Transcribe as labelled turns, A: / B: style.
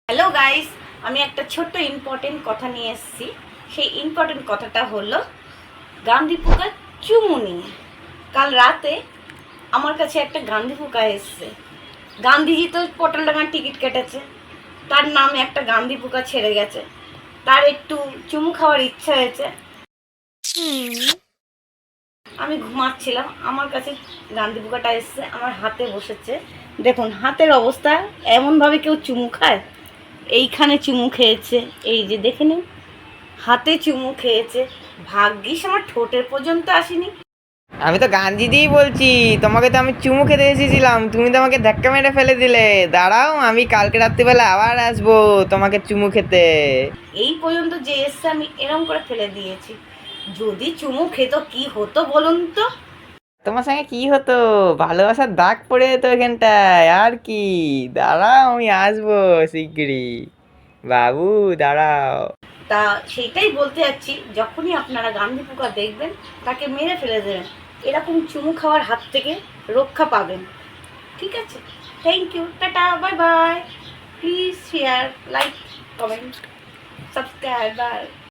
A: Hello guys, আমি একটা ছোট্ট ইম্পর্টেন্ট কথা নিয়ে এসেছি। সেই ইম্পর্টেন্ট কথাটা হলো গান্ধী পোকার চুমু নিয়ে। কাল রাতে আমার কাছে একটা গান্ধী পোকা এসছে। গান্ধীজি তো পটলডাঙ্গার টিকিট কেটেছে, তার নামে একটা গান্ধী পোকা ছেড়ে গেছে। তার একটু চুমু খাওয়ার ইচ্ছা হয়েছে। আমি ঘুমাচ্ছিলাম, আমার কাছে গান্ধী পোকাটা এসছে, আমার হাতে বসেছে। দেখুন হাতের অবস্থা, এমনভাবে কেউ চুমু খায়? এইখানে চুমু খেয়েছে, এই যে দেখে নিন, হাতে চুমু খেয়েছে। ভাগ্যিস আমার ঠোঁটের পর্যন্ত আসেনি।
B: আমি তো গাঞ্জিদিই বলছি। তোমাকে তো আমি চুমু খেতে এসেছিলাম, তুমি তো আমাকে ধাক্কা মেরে ফেলে দিলে। দাঁড়াও, আমি কালকে রাত্রিবেলা আবার আসবো তোমাকে চুমু খেতে।
A: এই পর্যন্ত যে এসছে আমি এরম করে ফেলে দিয়েছি। যদি চুমু খেত কি হতো বলুন তো?
B: তোমার সঙ্গে কি হতো? ভালোবাসার দাগ পড়ে যেত এখানটায়, আর কি। দাঁড়াও, আমি আসবো শিগগিরই। বাবু, দাঁড়াও।
A: তা সেইটাই বলতে যাচ্ছি, যখনই আপনারা গান্ধী পোকা দেখবেন তাকে মেরে ফেলে দেবেন। এরকম চুমু খাওয়ার হাত থেকে রক্ষা পাবেন। ঠিক আছে, thank you, tata, bye bye. Please share, like, comment, subscribe. By.